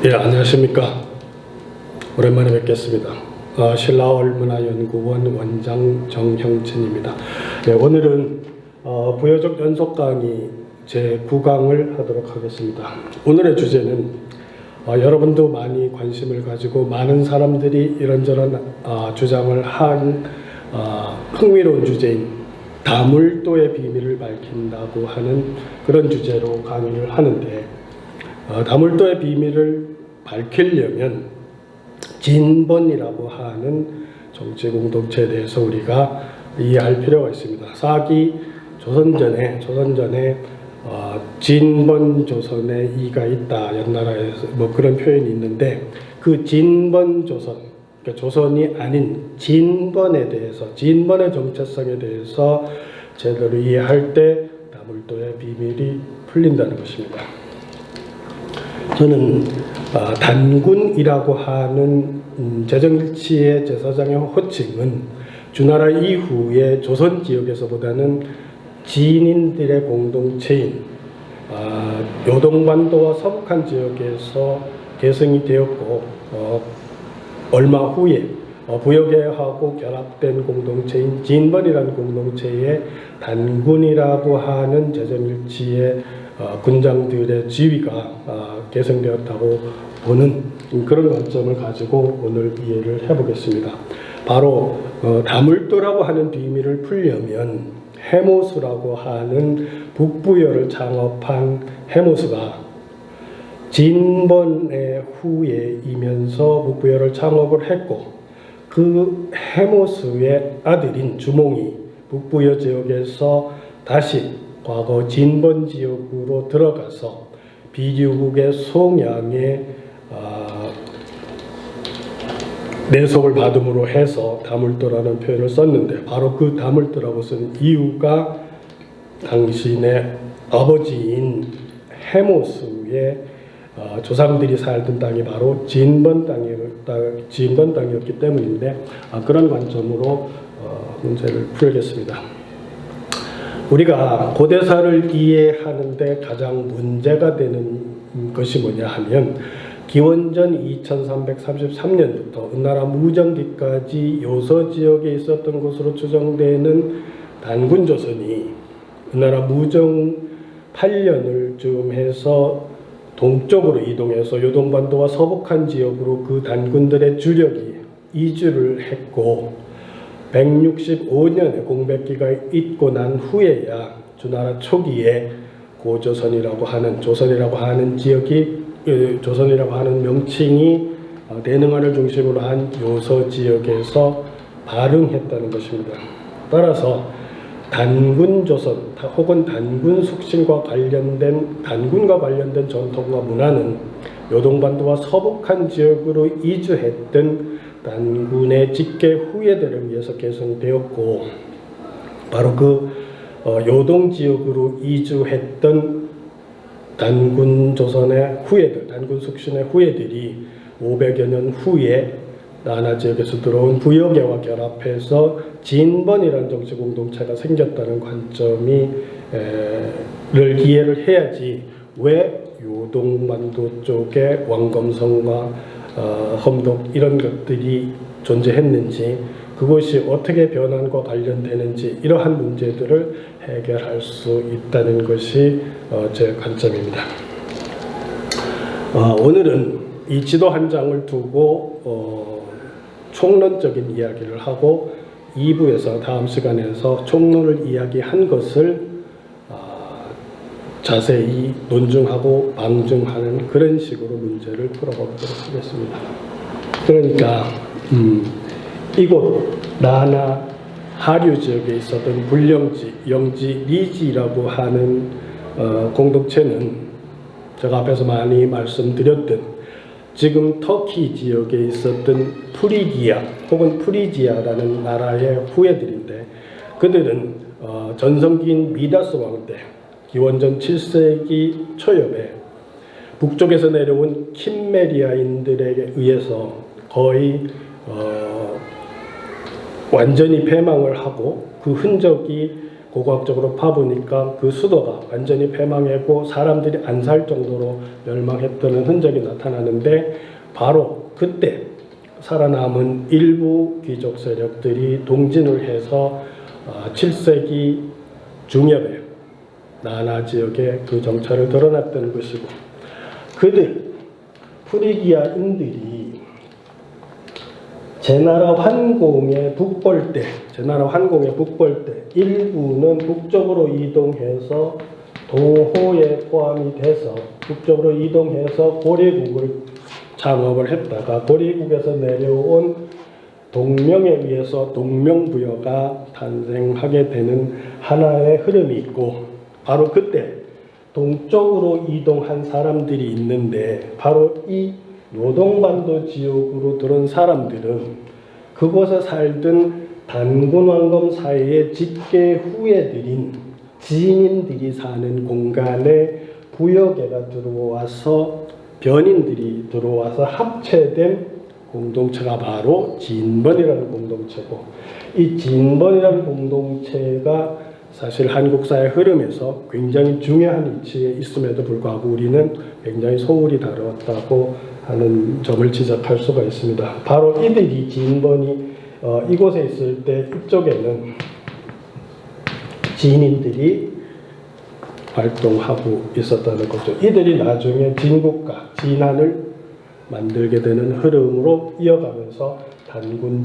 예, 안녕하십니까. 오랜만에 뵙겠습니다. 신라월문화연구원 원장 정형진입니다. 네, 오늘은 부여적 연속 강의 제9강을 하도록 하겠습니다. 오늘의 주제는 여러분도 많이 관심을 가지고 많은 사람들이 이런저런 주장을 한 흥미로운 주제인 다물도의 비밀을 밝힌다고 하는 그런 주제로 강의를 하는데, 다물도의 비밀을 밝히려면 진본이라고 하는 정치 공동체에 대해서 우리가 이해할 필요가 있습니다. 사기 조선전에 진본 조선에 이가 있다, 옛나라에서 그런 표현이 있는데, 그 진본 조선, 그러니까 조선이 아닌 진본에 대해서, 진본의 정체성에 대해서 제대로 이해할 때 다물도의 비밀이 풀린다는 것입니다. 저는 단군이라고 하는 재정일치의 제사장의 호칭은 주나라 이후에 조선 지역에서보다는 지인들의 공동체인 요동반도와 서북한 지역에서 계승이 되었고, 얼마 후에 부여계하고 결합된 공동체인 진본이라는 공동체의 단군이라고 하는 재정일치의 군장들의 지위가 계승되었다고 보는 그런 관점을 가지고 오늘 이해를 해보겠습니다. 바로 다물도라고 하는 비밀을 풀려면 해모수라고 하는 북부여를 창업한 해모수가 진본의 후예이면서 북부여를 창업을 했고, 그 해모수의 아들인 주몽이 북부여 지역에서 다시 과거 진본 지역으로 들어가서 비교국의 송양에 내속을 받음으로 해서 다물도라는 표현을 썼는데, 바로 그 다물도라고 쓴 이유가 당신의 아버지인 해모수의 조상들이 살던 땅이 바로 진본 땅이었기 때문인데, 그런 관점으로 문제를 풀겠습니다. 우리가 고대사를 이해하는데 가장 문제가 되는 것이 뭐냐 하면, 기원전 2333년부터 은나라 무정기까지 요서 지역에 있었던 것으로 추정되는 단군조선이 은나라 무정 8년을 쯤 해서 동쪽으로 이동해서 요동반도와 서북한 지역으로 그 단군들의 주력이 이주를 했고, 165년에 공백기가 있고 난 후에야 주나라 초기에 고조선이라고 하는, 조선이라고 하는 지역이, 조선이라고 하는 명칭이 대능안을 중심으로 한 요서 지역에서 발흥했다는 것입니다. 따라서 단군조선 혹은 단군 숙신과 관련된, 단군과 관련된 전통과 문화는 요동반도와 서북한 지역으로 이주했던 단군의 직계 후예들을 위해서 계승되었고, 바로 그 요동 지역으로 이주했던 단군 조선의 후예들, 단군 숙신의 후예들이 500여 년 후에 나나 지역에서 들어온 부여계와 결합해서 진본이라는 정치 공동체가 생겼다는 관점이 를 이해를 해야지, 왜 요동반도 쪽에 왕검성과 험독 이런 것들이 존재했는지, 그것이 어떻게 변환과 관련되는지, 이러한 문제들을 해결할 수 있다는 것이 제 관점입니다. 오늘은 이 지도 한 장을 두고 총론적인 이야기를 하고, 2부에서 다음 시간에서 총론을 이야기한 것을 자세히 논증하고 방증하는 그런 식으로 문제를 풀어보도록 하겠습니다. 그러니까 이곳 나나 하류 지역에 있었던 불령지, 영지, 리지라고 하는 공동체는 제가 앞에서 많이 말씀드렸던 지금 터키 지역에 있었던 프리기아 혹은 프리지아라는 나라의 후예들인데, 그들은 전성기인 미다스 왕 때 기원전 7세기 초엽에 북쪽에서 내려온 킴메리아인들에게 의해서 거의 완전히 패망을 하고, 그 흔적이 고고학적으로 파보니까 그 수도가 완전히 패망했고 사람들이 안 살 정도로 멸망했다는 흔적이 나타나는데, 바로 그때 살아남은 일부 귀족 세력들이 동진을 해서 7세기 중엽에 나나 지역에 그 정착을 드러났던 것이고, 프리기아인들이 제나라 환공의 북벌 때 일부는 북쪽으로 이동해서 동호에 포함이 돼서 북쪽으로 이동해서 고려국을 창업을 했다가 고려국에서 내려온 동명에 의해서 동명부여가 탄생하게 되는 하나의 흐름이 있고, 바로 그때 동쪽으로 이동한 사람들이 있는데, 바로 이 요동반도 지역으로 들어온 사람들은 그곳에 살던 단군왕검 사이의 직계 후예들인 지인들이 사는 공간에 부여계가 들어와서 변인들이 들어와서 합체된 공동체가 바로 진번이라는 공동체고, 이 진번이라는 공동체가 사실 한국사의 흐름에서 굉장히 중요한 위치에 있음에도 불구하고 우리는 굉장히 소홀히 다루었다고 하는 점을 지적할 수가 있습니다. 바로 이들이 진번이 이곳에 있을 때 이쪽에는 진인들이 활동하고 있었다는 거죠. 이들이 나중에 진국가, 진한을 만들게 되는 흐름으로 이어가면서 단군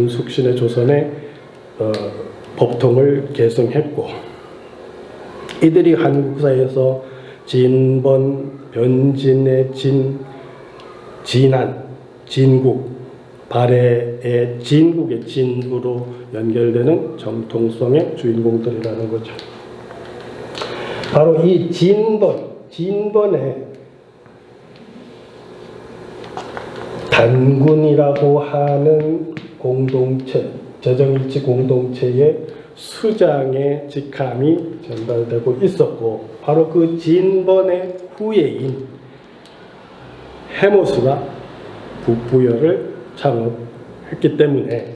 숙신의 조선의 법통을 계승했고, 이들이 한국사에서 진번, 변진의 진, 진한, 진국, 발해의 진국의 진으로 연결되는 정통성의 주인공들이라는 거죠. 바로 이 진번의 단군이라고 하는 공동체, 재정일치 공동체의 수장의 직함이 전달되고 있었고, 바로 그 진번의 후예인 해모수가 북부여를 창업했기 때문에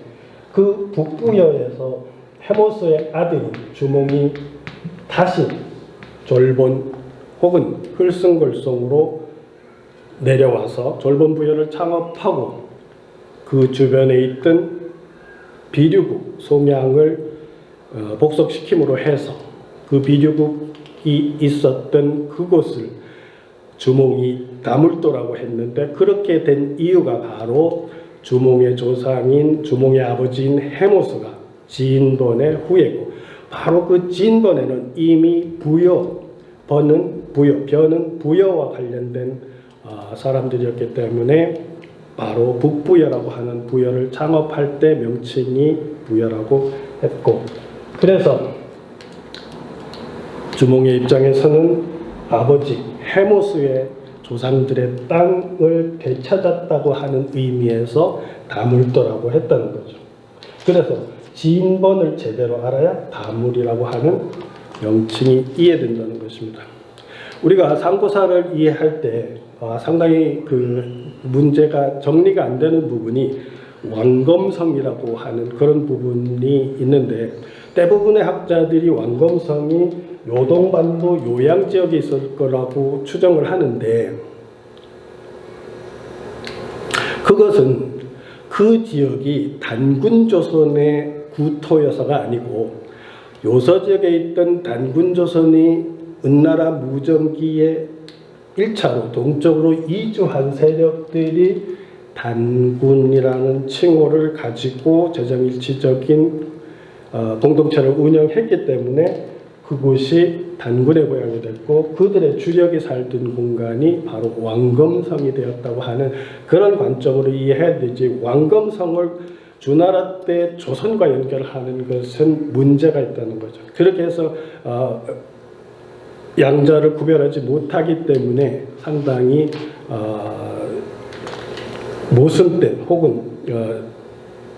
그 북부여에서 해모수의 아들인 주몽이 다시 졸본 혹은 흘승걸송으로 내려와서 졸본부여를 창업하고, 그 주변에 있던 비류국 송양을 복속시킴으로 해서 그 비류국이 있었던 그곳을 주몽이 다물도라고 했는데, 그렇게 된 이유가 바로 주몽의 조상인 주몽의 아버지인 해모수가 진번의 후예고, 바로 그 진번에는 이미 변은 부여와 관련된 사람들이었기 때문에 바로 북부여라고 하는 부여를 창업할 때 명칭이 부여라고 했고, 그래서 주몽의 입장에서는 아버지 해모수의 조상들의 땅을 되찾았다고 하는 의미에서 다물도라고 했다는 거죠. 그래서 진번을 제대로 알아야 다물이라고 하는 명칭이 이해된다는 것입니다. 우리가 상고사를 이해할 때 상당히 그 문제가 정리가 안 되는 부분이 왕검성이라고 하는 그런 부분이 있는데, 대부분의 학자들이 왕검성이 요동반도 요양지역에 있을 거라고 추정을 하는데, 그것은 그 지역이 단군조선의 구토여서가 아니고, 요서지역에 있던 단군조선이 은나라 무정기에 1차로 동쪽으로 이주한 세력들이 단군이라는 칭호를 가지고 재정일치적인 공동체를 운영했기 때문에 그곳이 단군의 고향이 됐고, 그들의 주력이 살던 공간이 바로 왕검성이 되었다고 하는 그런 관점으로 이해해야 되지, 왕검성을 주나라 때 조선과 연결하는 것은 문제가 있다는 거죠. 그렇게 해서 양자를 구별하지 못하기 때문에 상당히 모순된 혹은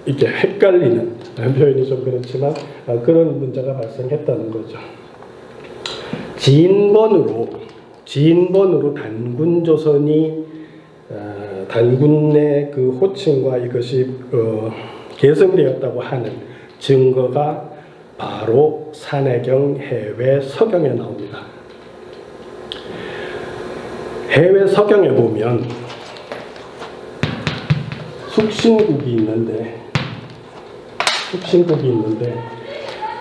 이렇게 헷갈리는 표현이 좀 그렇지만 그런 문제가 발생했다는 거죠. 진번으로 단군조선이 단군의 그 호칭과 이것이 계승되었다고 하는 증거가 바로 산해경 해외 서경에 나옵니다. 해외 서경에 보면 숙신국이 있는데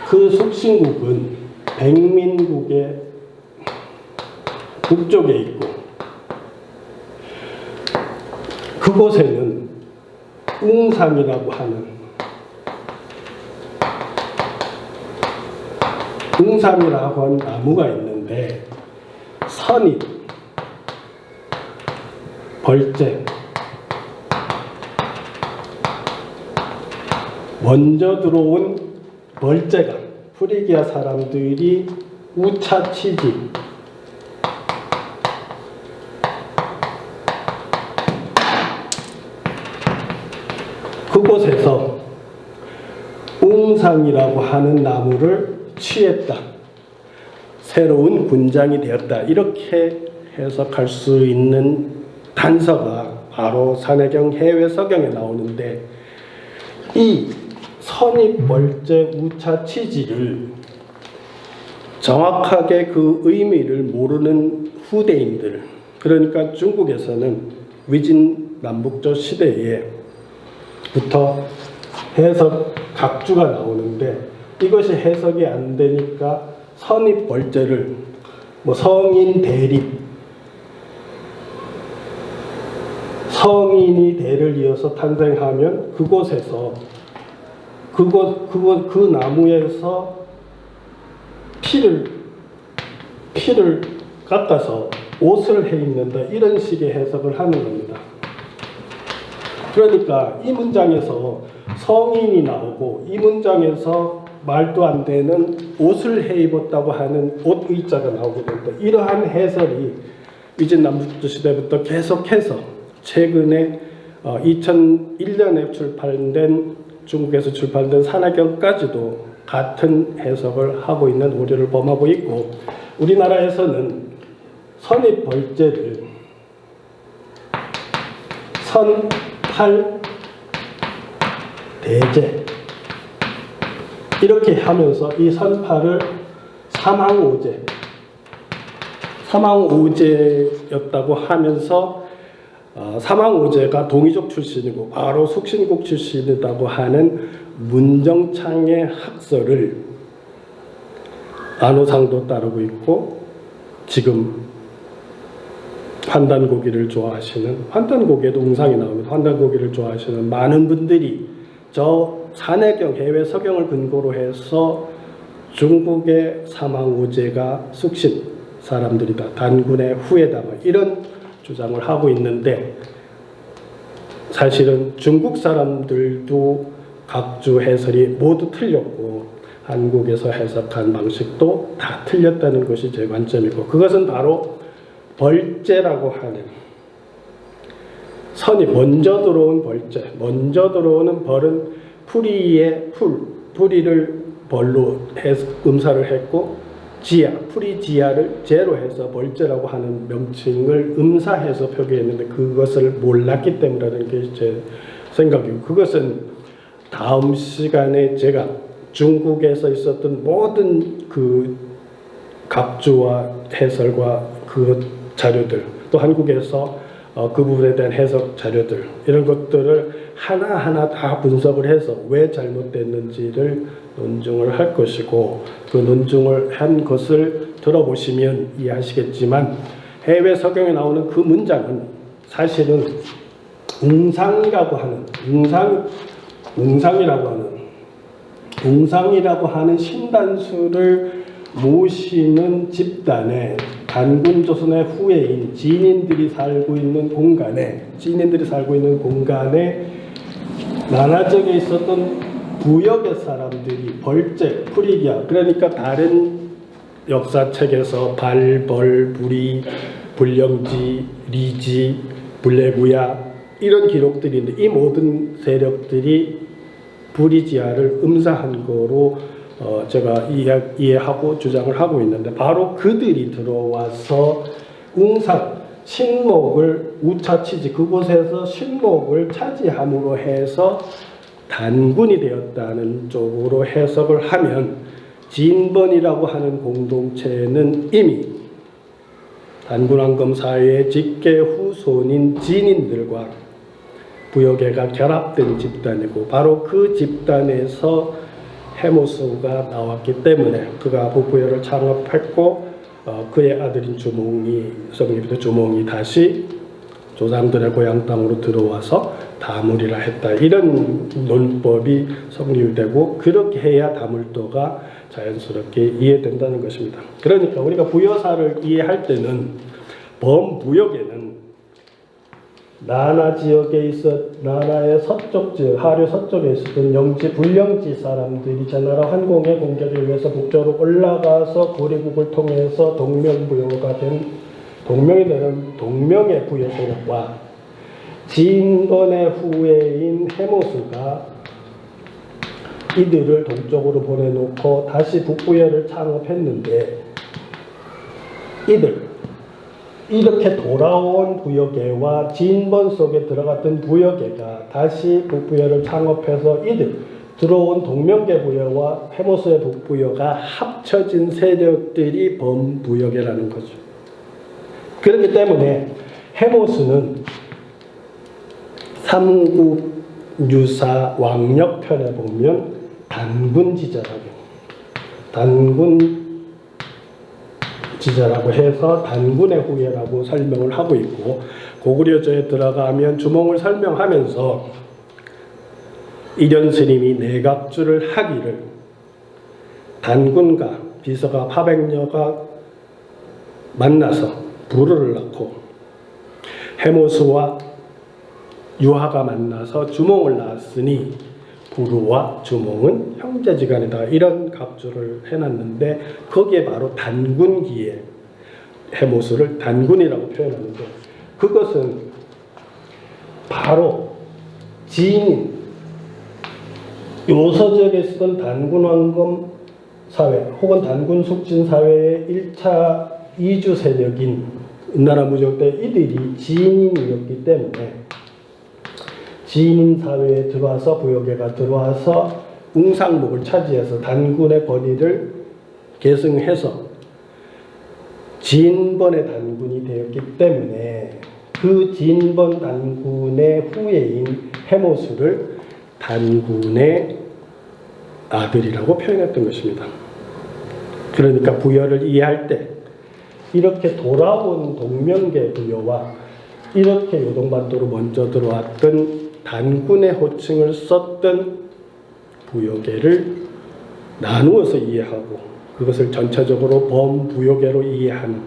그 숙신국은 백민국의 북쪽에 있고 그곳에는 웅상이라고 하는 나무가 있는데 선입, 벌재, 먼저 들어온 벌재가 프리기아 사람들이 우차치지 그곳에서 웅상이라고 하는 나무를 취했다. 새로운 군장이 되었다. 이렇게 해석할 수 있는 단서가 바로 산해경 해외 서경에 나오는데 이 선입, 벌재, 우차, 치지를 정확하게 그 의미를 모르는 후대인들, 그러니까 중국에서는 위진 남북조 시대에부터 해석 각주가 나오는데 이것이 해석이 안 되니까 선입, 벌재를 성인 대립, 성인이 대를 이어서 탄생하면 그곳에서 그 나무에서 피를 깎아서 옷을 해 입는다, 이런 식의 해석을 하는 겁니다. 그러니까 이 문장에서 성인이 나오고 이 문장에서 말도 안 되는 옷을 해 입었다고 하는 옷 의자가 나오게 된다. 이러한 해설이 위진 남북조 시대부터 계속해서 최근에 2001년에 중국에서 출판된 산해경까지도 같은 해석을 하고 있는 오류를 범하고 있고, 우리나라에서는 선입 벌재를 선팔 대재 이렇게 하면서 이 선팔을 사망오제였다고 하면서 사망오제가 동이족 출신이고 바로 숙신국 출신이라고 하는 문정창의 학설을 안호상도 따르고 있고, 지금 환단고기를 좋아하시는, 환단고기에도 웅상이 나옵니다. 환단고기를 좋아하시는 많은 분들이 저 산해경 해외 서경을 근거로 해서 중국의 사망오제가 숙신 사람들이다, 단군의 후예다, 이런 주장을 하고 있는데, 사실은 중국 사람들도 각주 해설이 모두 틀렸고 한국에서 해석한 방식도 다 틀렸다는 것이 제 관점이고, 그것은 바로 벌재라고 하는 선이 먼저 들어온 벌재, 먼저 들어오는 벌은 풀이의 풀이를 벌로 음사를 했고, 지야, 풀이지야를 제로 해서 벌재라고 하는 명칭을 음사해서 표기했는데 그것을 몰랐기 때문이라는 게 제 생각이고, 그것은 다음 시간에 제가 중국에서 있었던 모든 그 각주와 해설과 그 자료들, 또 한국에서 그 부분에 대한 해석 자료들, 이런 것들을 하나하나 다 분석을 해서 왜 잘못됐는지를 논증을 할 것이고, 그 논증을 한 것을 들어보시면 이해하시겠지만 해외 서경에 나오는 그 문장은 사실은 웅상이라고 하는 신단수를 모시는 집단의 단군조선의 후예인 진인들이 살고 있는 공간에 나나적에 있었던 부역의 사람들이 벌재, 프리기아, 그러니까 다른 역사책에서 발, 벌, 부리, 불령지, 리지, 불레구야 이런 기록들이 있는데, 이 모든 세력들이 부리지아를 음사한 거로 제가 이해하고 주장을 하고 있는데, 바로 그들이 들어와서 웅상, 신목을 우차치지, 그곳에서 신목을 차지함으로 해서 단군이 되었다는 쪽으로 해석을 하면 진번이라고 하는 공동체는 이미 단군왕검 사회의 직계 후손인 진인들과 부여계가 결합된 집단이고 바로 그 집단에서 해모수가 나왔기 때문에 그가 북부여를 창업했고 그의 아들인 주몽이 성립된 주몽이 다시 조상들의 고향 땅으로 들어와서 다물이라 했다. 이런 논법이 성립되고 그렇게 해야 다물도가 자연스럽게 이해된다는 것입니다. 그러니까 우리가 부여사를 이해할 때는 범부여계는 나나 지역에 나나의 서쪽 지역, 하류 서쪽에 있었던 영지, 불영지 사람들이 제나라 환공의 공격을 위해서 북쪽으로 올라가서 고리국을 통해서 동명부여가 된 동명이 되는 동명의 부여 세력과 진번의 후예인 해모수가 이들을 동쪽으로 보내놓고 다시 북부여를 창업했는데 이렇게 돌아온 부여계와 진번 속에 들어갔던 부여계가 다시 북부여를 창업해서 들어온 동명계 부여와 해모수의 북부여가 합쳐진 세력들이 범부여계라는 거죠. 그렇기 때문에 해모수는 삼국유사 왕력편에 보면 단군지자라고 해서 단군의 후예라고 설명을 하고 있고 고구려조에 들어가면 주몽을 설명하면서 이련스님이 내각주를 하기를 단군과 비서가 파백녀가 만나서 부르를 낳고 해모수와 유하가 만나서 주몽을 낳았으니 부루와 주몽은 형제지간이다. 이런 각주를 해놨는데 거기에 바로 단군기에 해모수를 단군이라고 표현하는데 그것은 바로 지인 요서지역에 쓰던 단군왕검 사회 혹은 단군숙진 사회의 1차 이주 세력인 은나라 무적 때 이들이 지인이었기 때문에 지인 사회에 들어와서 부여계가 들어와서 웅상목을 차지해서 단군의 권위를 계승해서 진번의 단군이 되었기 때문에 그 진번 단군의 후예인 해모수를 단군의 아들이라고 표현했던 것입니다. 그러니까 부여를 이해할 때 이렇게 돌아온 동명계 부여와 이렇게 요동반도로 먼저 들어왔던 단군의 호칭을 썼던 부여계를 나누어서 이해하고 그것을 전체적으로 범부여계로 이해하는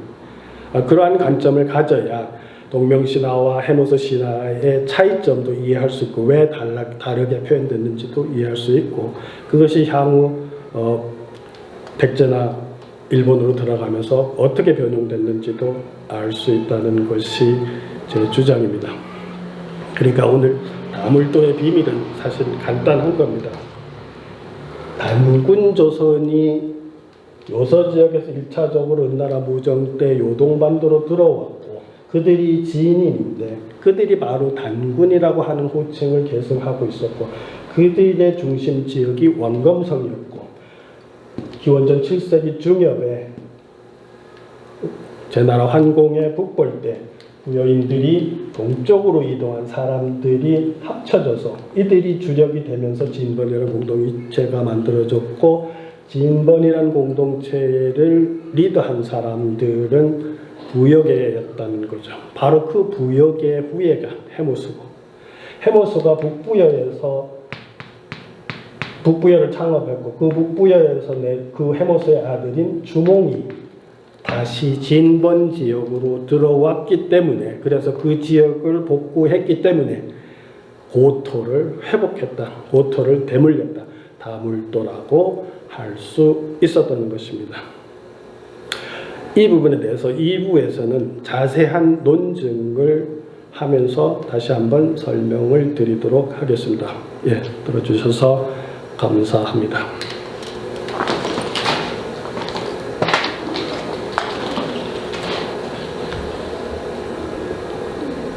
그러한 관점을 가져야 동명신화와 해모수 신화의 차이점도 이해할 수 있고 왜 다르게 표현됐는지도 이해할 수 있고 그것이 향후 백제나 일본으로 들어가면서 어떻게 변형됐는지도 알 수 있다는 것이 제 주장입니다. 그러니까 오늘 다물도의 비밀은 사실 간단한 겁니다. 단군조선이 요서지역에서 1차적으로 은나라 무정 때 요동반도로 들어왔고 그들이 지인인데 그들이 바로 단군이라고 하는 호칭을 계승하고 있었고 그들의 중심 지역이 원검성이었고 기원전 7세기 중엽에 제나라 환공의 북벌 때 부여인들이 동쪽으로 이동한 사람들이 합쳐져서 이들이 주력이 되면서 진번이라는 공동체가 만들어졌고 진번이라는 공동체를 리더한 사람들은 부여계였다는 거죠. 바로 그 부여계의 후예가 해모수고 해모수가 북부여를 창업했고 그 북부여에서 그 해모수의 아들인 주몽이 다시 진번 지역으로 들어왔기 때문에 그래서 그 지역을 복구했기 때문에 고토를 회복했다. 고토를 되물렸다. 다물도라고 할 수 있었던 것입니다. 이 부분에 대해서 2부에서는 자세한 논증을 하면서 다시 한번 설명을 드리도록 하겠습니다. 예, 들어주셔서 감사합니다.